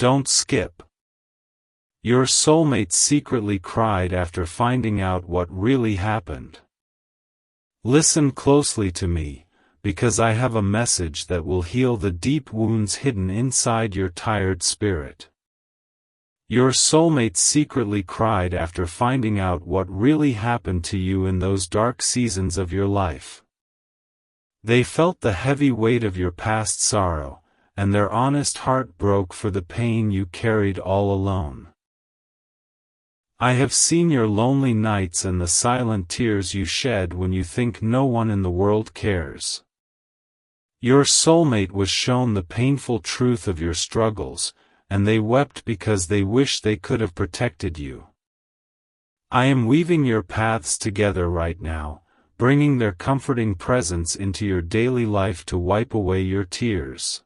Don't skip. Your soulmate secretly cried after finding out what really happened. Listen closely to me, because I have a message that will heal the deep wounds hidden inside your tired spirit. Your soulmate secretly cried after finding out what really happened to you in those dark seasons of your life. They felt the heavy weight of your past sorrow, and their honest heart broke for the pain you carried all alone. I have seen your lonely nights and the silent tears you shed when you think no one in the world cares. Your soulmate was shown the painful truth of your struggles, and they wept because they wish they could have protected you. I am weaving your paths together right now, bringing their comforting presence into your daily life to wipe away your tears.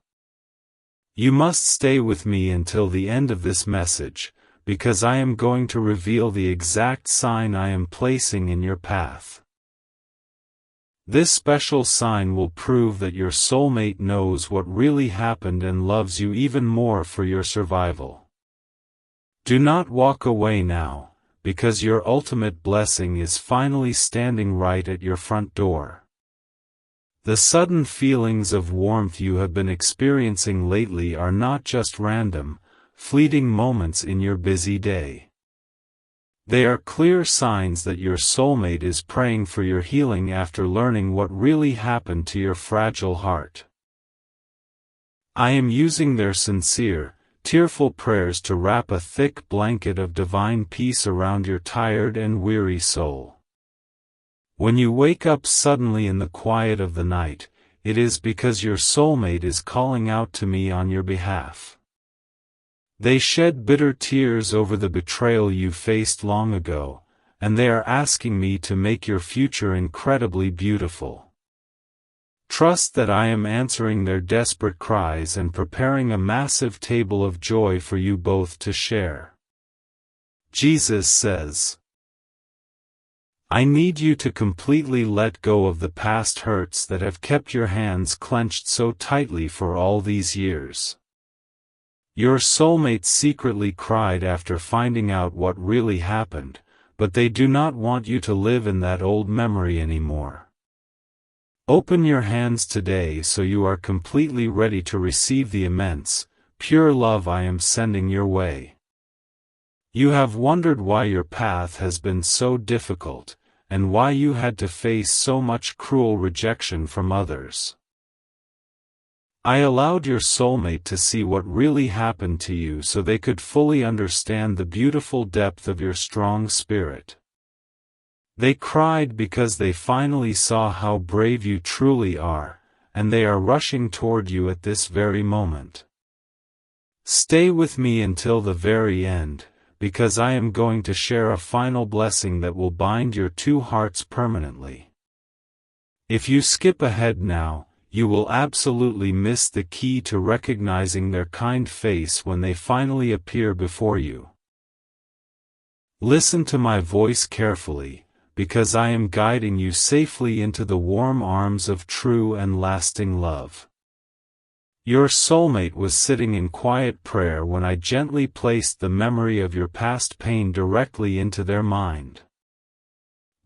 You must stay with me until the end of this message, because I am going to reveal the exact sign I am placing in your path. This special sign will prove that your soulmate knows what really happened and loves you even more for your survival. Do not walk away now, because your ultimate blessing is finally standing right at your front door. The sudden feelings of warmth you have been experiencing lately are not just random, fleeting moments in your busy day. They are clear signs that your soulmate is praying for your healing after learning what really happened to your fragile heart. I am using their sincere, tearful prayers to wrap a thick blanket of divine peace around your tired and weary soul. When you wake up suddenly in the quiet of the night, it is because your soulmate is calling out to me on your behalf. They shed bitter tears over the betrayal you faced long ago, and they are asking me to make your future incredibly beautiful. Trust that I am answering their desperate cries and preparing a massive table of joy for you both to share. Jesus says, I need you to completely let go of the past hurts that have kept your hands clenched so tightly for all these years. Your soulmate secretly cried after finding out what really happened, but they do not want you to live in that old memory anymore. Open your hands today so you are completely ready to receive the immense, pure love I am sending your way. You have wondered why your path has been so difficult, and why you had to face so much cruel rejection from others. I allowed your soulmate to see what really happened to you so they could fully understand the beautiful depth of your strong spirit. They cried because they finally saw how brave you truly are, and they are rushing toward you at this very moment. Stay with me until the very end, because I am going to share a final blessing that will bind your two hearts permanently. If you skip ahead now, you will absolutely miss the key to recognizing their kind face when they finally appear before you. Listen to my voice carefully, because I am guiding you safely into the warm arms of true and lasting love. Your soulmate was sitting in quiet prayer when I gently placed the memory of your past pain directly into their mind.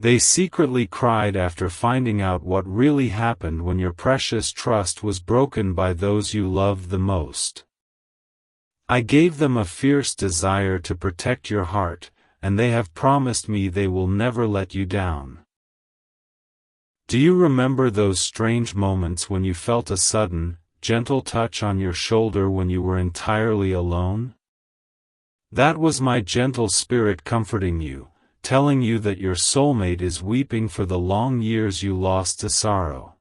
They secretly cried after finding out what really happened when your precious trust was broken by those you loved the most. I gave them a fierce desire to protect your heart, and they have promised me they will never let you down. Do you remember those strange moments when you felt a sudden, gentle touch on your shoulder when you were entirely alone? That was my gentle spirit comforting you, telling you that your soulmate is weeping for the long years you lost to sorrow.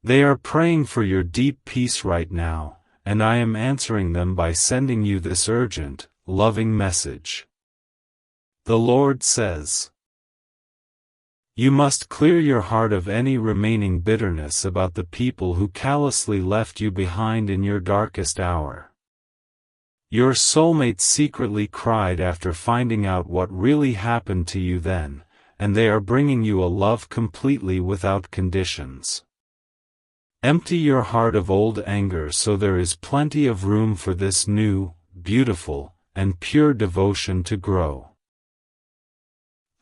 They are praying for your deep peace right now, and I am answering them by sending you this urgent, loving message. The Lord says, you must clear your heart of any remaining bitterness about the people who callously left you behind in your darkest hour. Your soulmate secretly cried after finding out what really happened to you then, and they are bringing you a love completely without conditions. Empty your heart of old anger so there is plenty of room for this new, beautiful, and pure devotion to grow.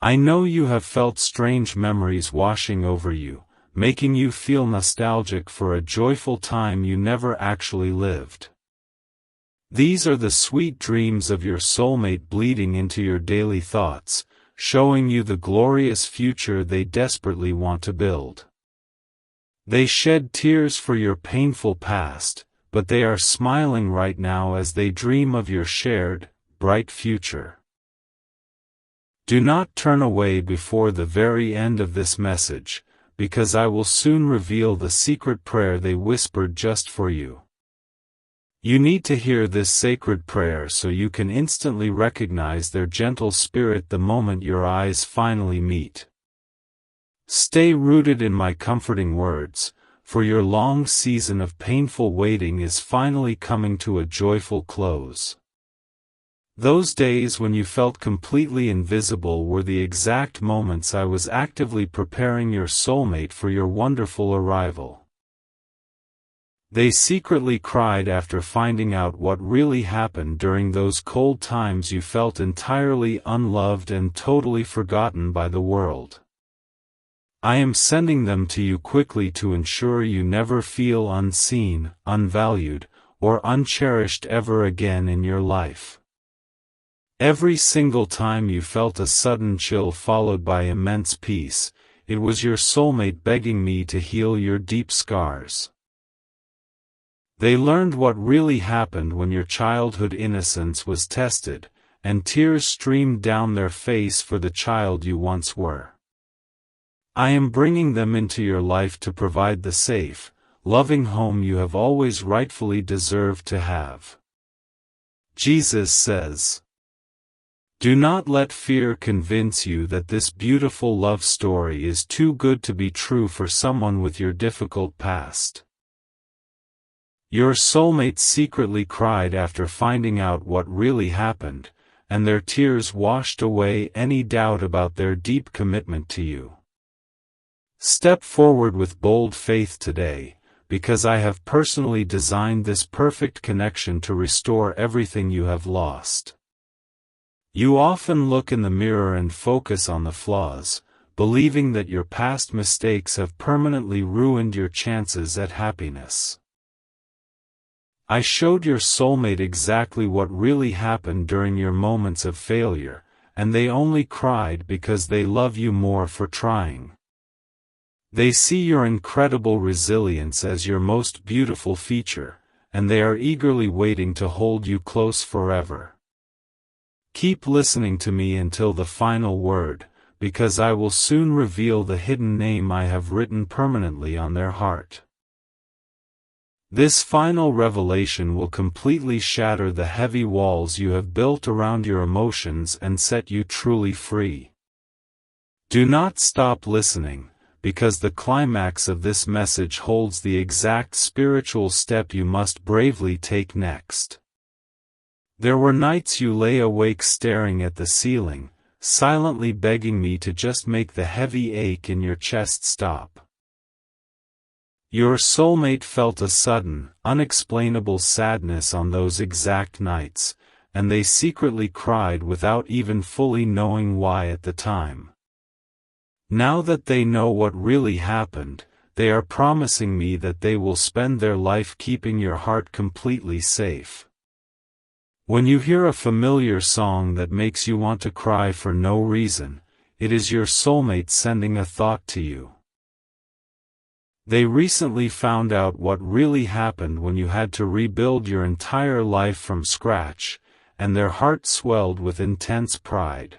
I know you have felt strange memories washing over you, making you feel nostalgic for a joyful time you never actually lived. These are the sweet dreams of your soulmate bleeding into your daily thoughts, showing you the glorious future they desperately want to build. They shed tears for your painful past, but they are smiling right now as they dream of your shared, bright future. Do not turn away before the very end of this message, because I will soon reveal the secret prayer they whispered just for you. You need to hear this sacred prayer so you can instantly recognize their gentle spirit the moment your eyes finally meet. Stay rooted in my comforting words, for your long season of painful waiting is finally coming to a joyful close. Those days when you felt completely invisible were the exact moments I was actively preparing your soulmate for your wonderful arrival. They secretly cried after finding out what really happened during those cold times you felt entirely unloved and totally forgotten by the world. I am sending them to you quickly to ensure you never feel unseen, unvalued, or uncherished ever again in your life. Every single time you felt a sudden chill followed by immense peace, it was your soulmate begging me to heal your deep scars. They learned what really happened when your childhood innocence was tested, and tears streamed down their face for the child you once were. I am bringing them into your life to provide the safe, loving home you have always rightfully deserved to have. Jesus says, "Do not let fear convince you that this beautiful love story is too good to be true for someone with your difficult past." Your soulmate secretly cried after finding out what really happened, and their tears washed away any doubt about their deep commitment to you. Step forward with bold faith today, because I have personally designed this perfect connection to restore everything you have lost. You often look in the mirror and focus on the flaws, believing that your past mistakes have permanently ruined your chances at happiness. I showed your soulmate exactly what really happened during your moments of failure, and they only cried because they love you more for trying. They see your incredible resilience as your most beautiful feature, and they are eagerly waiting to hold you close forever. Keep listening to me until the final word, because I will soon reveal the hidden name I have written permanently on their heart. This final revelation will completely shatter the heavy walls you have built around your emotions and set you truly free. Do not stop listening, because the climax of this message holds the exact spiritual step you must bravely take next. There were nights you lay awake staring at the ceiling, silently begging me to just make the heavy ache in your chest stop. Your soulmate felt a sudden, unexplainable sadness on those exact nights, and they secretly cried without even fully knowing why at the time. Now that they know what really happened, they are promising me that they will spend their life keeping your heart completely safe. When you hear a familiar song that makes you want to cry for no reason, it is your soulmate sending a thought to you. They recently found out what really happened when you had to rebuild your entire life from scratch, and their heart swelled with intense pride.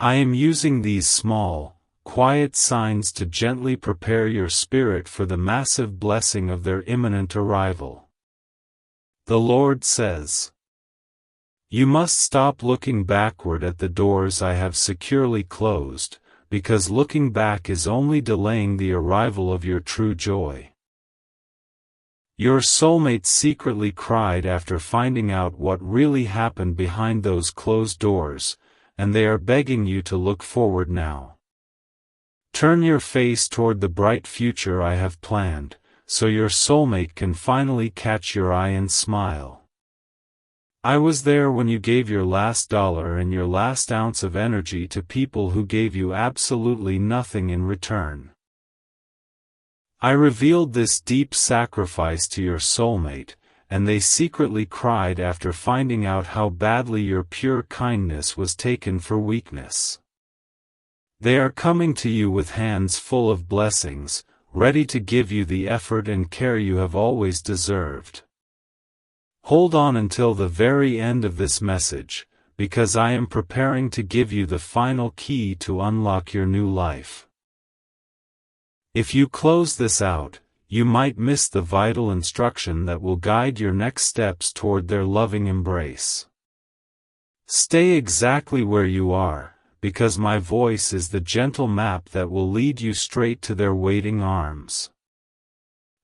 I am using these small, quiet signs to gently prepare your spirit for the massive blessing of their imminent arrival. The Lord says, "You must stop looking backward at the doors I have securely closed, because looking back is only delaying the arrival of your true joy." Your soulmate secretly cried after finding out what really happened behind those closed doors, and they are begging you to look forward now. Turn your face toward the bright future I have planned, so your soulmate can finally catch your eye and smile. I was there when you gave your last dollar and your last ounce of energy to people who gave you absolutely nothing in return. I revealed this deep sacrifice to your soulmate, and they secretly cried after finding out how badly your pure kindness was taken for weakness. They are coming to you with hands full of blessings, ready to give you the effort and care you have always deserved. Hold on until the very end of this message, because I am preparing to give you the final key to unlock your new life. If you close this out, you might miss the vital instruction that will guide your next steps toward their loving embrace. Stay exactly where you are, because my voice is the gentle map that will lead you straight to their waiting arms.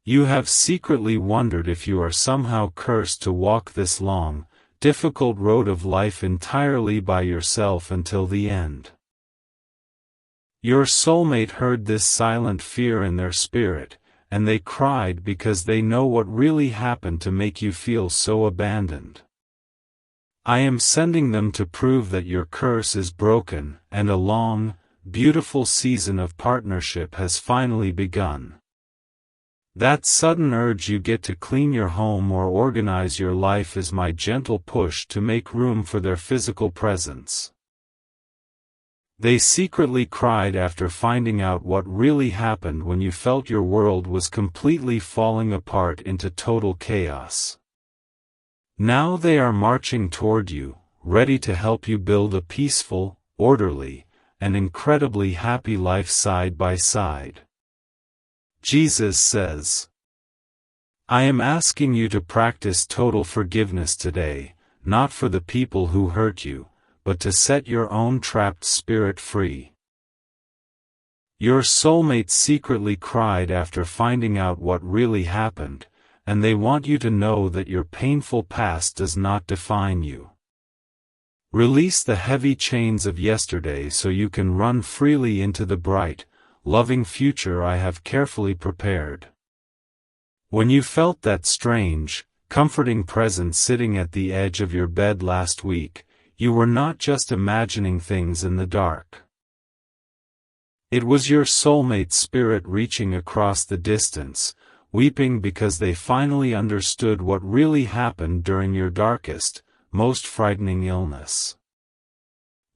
You have secretly wondered if you are somehow cursed to walk this long, difficult road of life entirely by yourself until the end. Your soulmate heard this silent fear in their spirit, and they cried because they know what really happened to make you feel so abandoned. I am sending them to prove that your curse is broken, and a long, beautiful season of partnership has finally begun. That sudden urge you get to clean your home or organize your life is my gentle push to make room for their physical presence. They secretly cried after finding out what really happened when you felt your world was completely falling apart into total chaos. Now they are marching toward you, ready to help you build a peaceful, orderly, and incredibly happy life side by side. Jesus says, I am asking you to practice total forgiveness today, not for the people who hurt you, but to set your own trapped spirit free. Your soulmate secretly cried after finding out what really happened, and they want you to know that your painful past does not define you. Release the heavy chains of yesterday so you can run freely into the bright, loving future I have carefully prepared. When you felt that strange, comforting presence sitting at the edge of your bed last week, you were not just imagining things in the dark. It was your soulmate spirit reaching across the distance, weeping because they finally understood what really happened during your darkest, most frightening illness.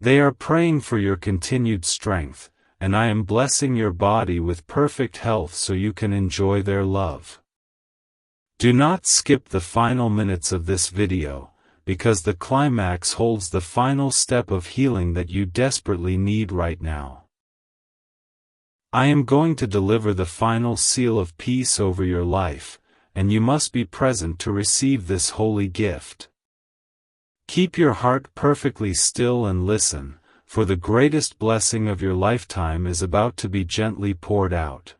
They are praying for your continued strength, and I am blessing your body with perfect health so you can enjoy their love. Do not skip the final minutes of this video, because the climax holds the final step of healing that you desperately need right now. I am going to deliver the final seal of peace over your life, and you must be present to receive this holy gift. Keep your heart perfectly still and listen, for the greatest blessing of your lifetime is about to be gently poured out.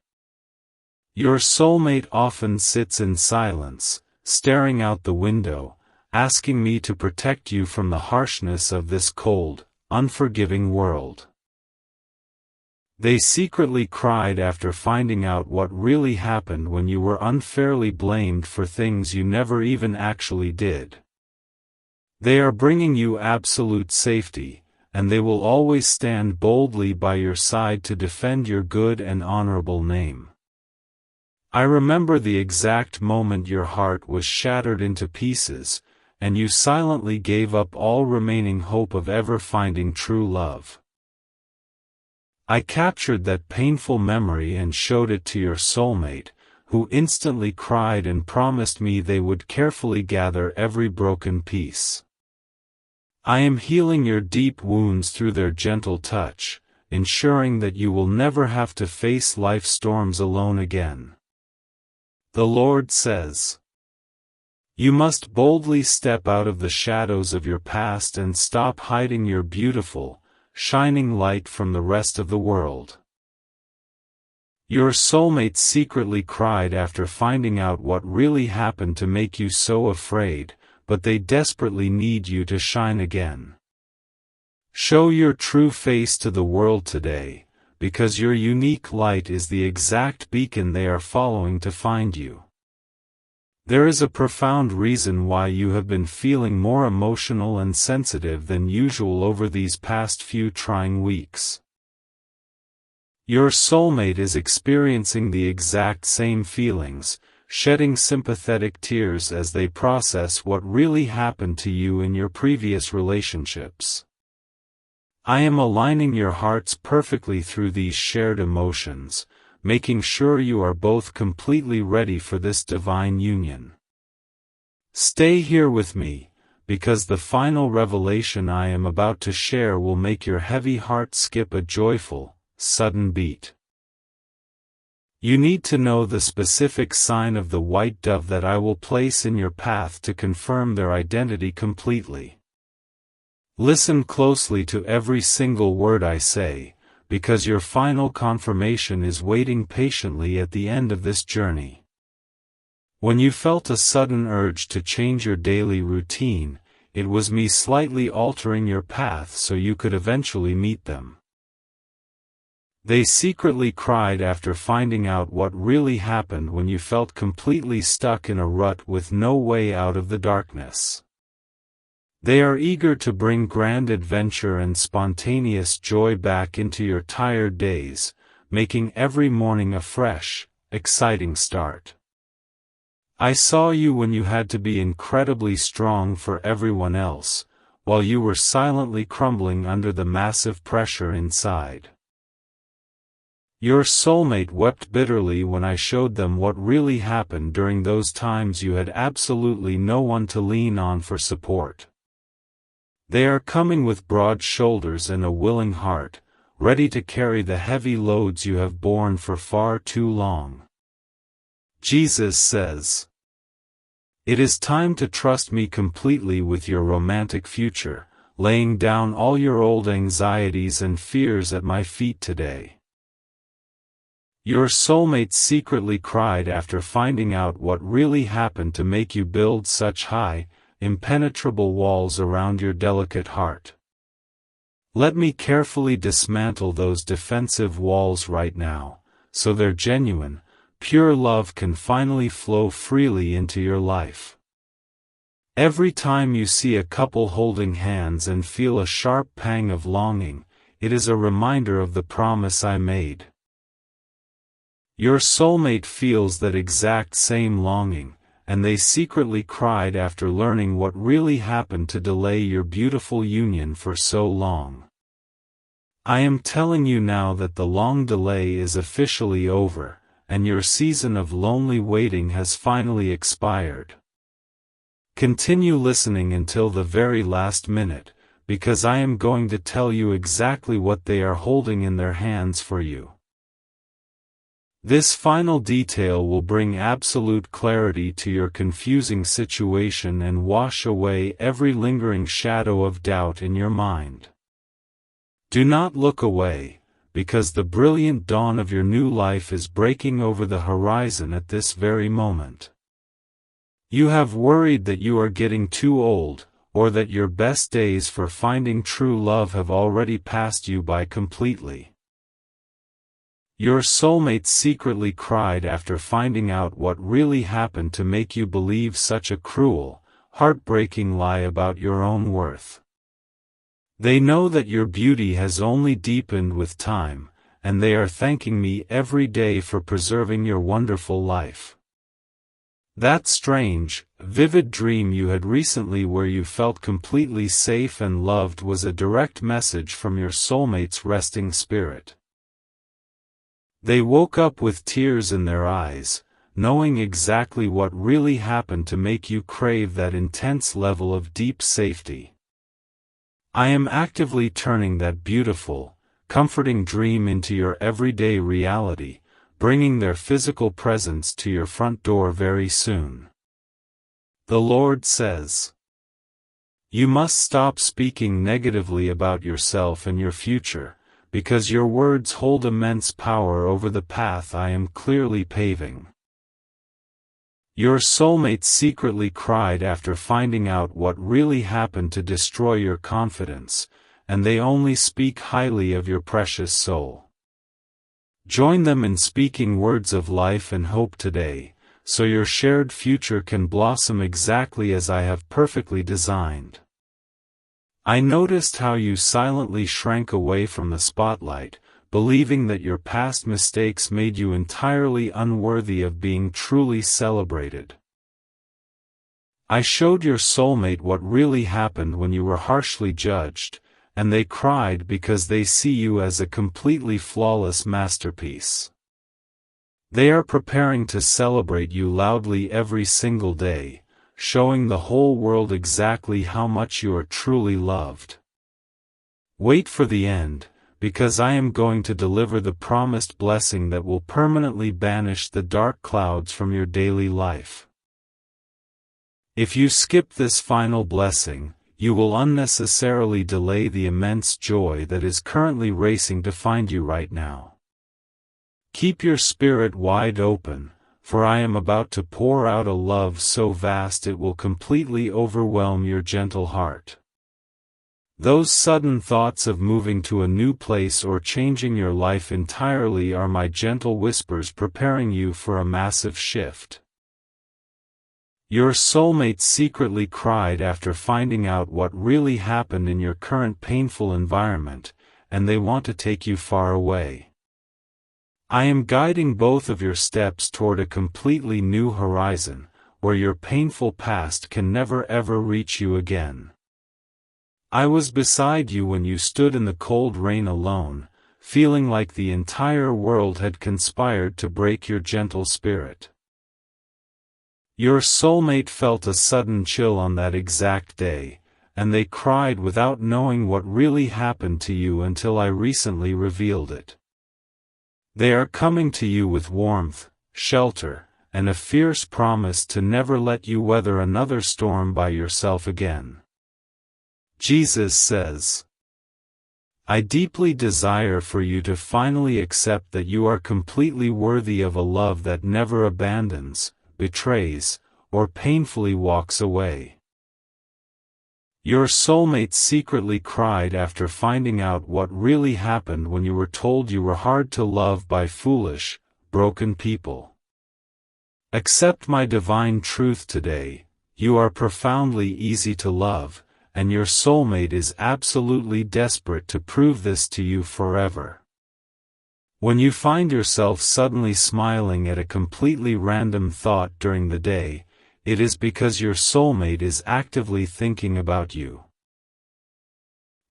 Your soulmate often sits in silence, staring out the window, asking me to protect you from the harshness of this cold, unforgiving world. They secretly cried after finding out what really happened when you were unfairly blamed for things you never even actually did. They are bringing you absolute safety, and they will always stand boldly by your side to defend your good and honorable name. I remember the exact moment your heart was shattered into pieces, and you silently gave up all remaining hope of ever finding true love. I captured that painful memory and showed it to your soulmate, who instantly cried and promised me they would carefully gather every broken piece. I am healing your deep wounds through their gentle touch, ensuring that you will never have to face life storms alone again. The Lord says, you must boldly step out of the shadows of your past and stop hiding your beautiful, shining light from the rest of the world. Your soulmate secretly cried after finding out what really happened to make you so afraid, but they desperately need you to shine again. Show your true face to the world today, because your unique light is the exact beacon they are following to find you. There is a profound reason why you have been feeling more emotional and sensitive than usual over these past few trying weeks. Your soulmate is experiencing the exact same feelings, shedding sympathetic tears as they process what really happened to you in your previous relationships. I am aligning your hearts perfectly through these shared emotions, making sure you are both completely ready for this divine union. Stay here with me, because the final revelation I am about to share will make your heavy heart skip a joyful, sudden beat. You need to know the specific sign of the white dove that I will place in your path to confirm their identity completely. Listen closely to every single word I say, because your final confirmation is waiting patiently at the end of this journey. When you felt a sudden urge to change your daily routine, it was me slightly altering your path so you could eventually meet them. They secretly cried after finding out what really happened when you felt completely stuck in a rut with no way out of the darkness. They are eager to bring grand adventure and spontaneous joy back into your tired days, making every morning a fresh, exciting start. I saw you when you had to be incredibly strong for everyone else, while you were silently crumbling under the massive pressure inside. Your soulmate wept bitterly when I showed them what really happened during those times you had absolutely no one to lean on for support. They are coming with broad shoulders and a willing heart, ready to carry the heavy loads you have borne for far too long. Jesus says, "It is time to trust me completely with your romantic future, laying down all your old anxieties and fears at my feet today." Your soulmate secretly cried after finding out what really happened to make you build such high, impenetrable walls around your delicate heart. Let me carefully dismantle those defensive walls right now, so their genuine, pure love can finally flow freely into your life. Every time you see a couple holding hands and feel a sharp pang of longing, it is a reminder of the promise I made. Your soulmate feels that exact same longing, and they secretly cried after learning what really happened to delay your beautiful union for so long. I am telling you now that the long delay is officially over, and your season of lonely waiting has finally expired. Continue listening until the very last minute, because I am going to tell you exactly what they are holding in their hands for you. This final detail will bring absolute clarity to your confusing situation and wash away every lingering shadow of doubt in your mind. Do not look away, because the brilliant dawn of your new life is breaking over the horizon at this very moment. You have worried that you are getting too old, or that your best days for finding true love have already passed you by completely. Your soulmate secretly cried after finding out what really happened to make you believe such a cruel, heartbreaking lie about your own worth. They know that your beauty has only deepened with time, and they are thanking me every day for preserving your wonderful life. That strange, vivid dream you had recently where you felt completely safe and loved was a direct message from your soulmate's resting spirit. They woke up with tears in their eyes, knowing exactly what really happened to make you crave that intense level of deep safety. I am actively turning that beautiful, comforting dream into your everyday reality, bringing their physical presence to your front door very soon. The Lord says, "You must stop speaking negatively about yourself and your future, because your words hold immense power over the path I am clearly paving." Your soulmate secretly cried after finding out what really happened to destroy your confidence, and they only speak highly of your precious soul. Join them in speaking words of life and hope today, so your shared future can blossom exactly as I have perfectly designed. I noticed how you silently shrank away from the spotlight, believing that your past mistakes made you entirely unworthy of being truly celebrated. I showed your soulmate what really happened when you were harshly judged, and they cried because they see you as a completely flawless masterpiece. They are preparing to celebrate you loudly every single day, showing the whole world exactly how much you are truly loved. Wait for the end, because I am going to deliver the promised blessing that will permanently banish the dark clouds from your daily life. If you skip this final blessing, you will unnecessarily delay the immense joy that is currently racing to find you right now. Keep your spirit wide open, for I am about to pour out a love so vast it will completely overwhelm your gentle heart. Those sudden thoughts of moving to a new place or changing your life entirely are my gentle whispers preparing you for a massive shift. Your soulmate secretly cried after finding out what really happened in your current painful environment, and they want to take you far away. I am guiding both of your steps toward a completely new horizon, where your painful past can never ever reach you again. I was beside you when you stood in the cold rain alone, feeling like the entire world had conspired to break your gentle spirit. Your soulmate felt a sudden chill on that exact day, and they cried without knowing what really happened to you until I recently revealed it. They are coming to you with warmth, shelter, and a fierce promise to never let you weather another storm by yourself again. Jesus says, I deeply desire for you to finally accept that you are completely worthy of a love that never abandons, betrays, or painfully walks away. Your soulmate secretly cried after finding out what really happened when you were told you were hard to love by foolish, broken people. Accept my divine truth today, you are profoundly easy to love, and your soulmate is absolutely desperate to prove this to you forever. When you find yourself suddenly smiling at a completely random thought during the day, it is because your soulmate is actively thinking about you.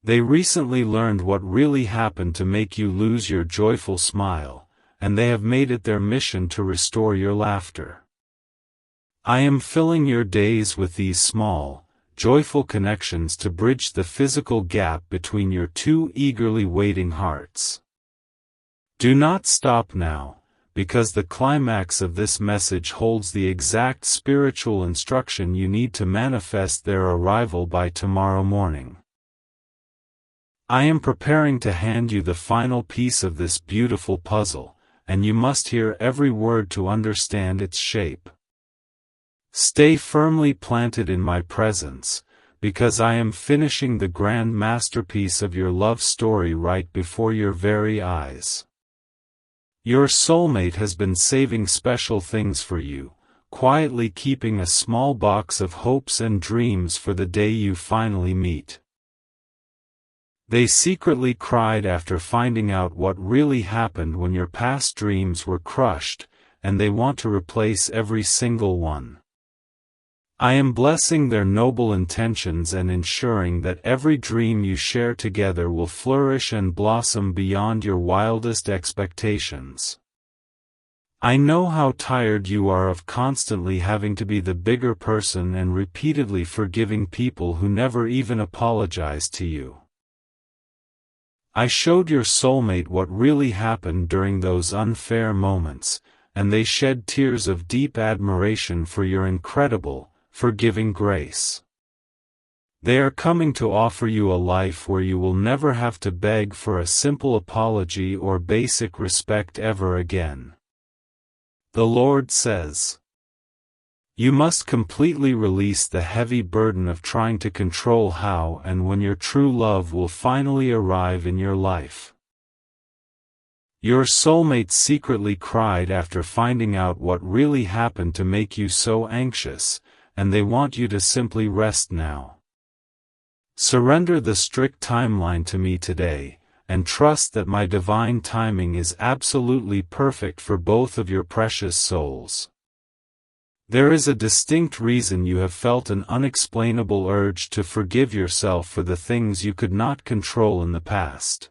They recently learned what really happened to make you lose your joyful smile, and they have made it their mission to restore your laughter. I am filling your days with these small, joyful connections to bridge the physical gap between your two eagerly waiting hearts. Do not stop now, because the climax of this message holds the exact spiritual instruction you need to manifest their arrival by tomorrow morning. I am preparing to hand you the final piece of this beautiful puzzle, and you must hear every word to understand its shape. Stay firmly planted in my presence, because I am finishing the grand masterpiece of your love story right before your very eyes. Your soulmate has been saving special things for you, quietly keeping a small box of hopes and dreams for the day you finally meet. They secretly cried after finding out what really happened when your past dreams were crushed, and they want to replace every single one. I am blessing their noble intentions and ensuring that every dream you share together will flourish and blossom beyond your wildest expectations. I know how tired you are of constantly having to be the bigger person and repeatedly forgiving people who never even apologize to you. I showed your soulmate what really happened during those unfair moments, and they shed tears of deep admiration for your incredible, forgiving grace. They are coming to offer you a life where you will never have to beg for a simple apology or basic respect ever again. The Lord says, you must completely release the heavy burden of trying to control how and when your true love will finally arrive in your life. Your soulmate secretly cried after finding out what really happened to make you so anxious, and they want you to simply rest now. Surrender the strict timeline to me today, and trust that my divine timing is absolutely perfect for both of your precious souls. There is a distinct reason you have felt an unexplainable urge to forgive yourself for the things you could not control in the past.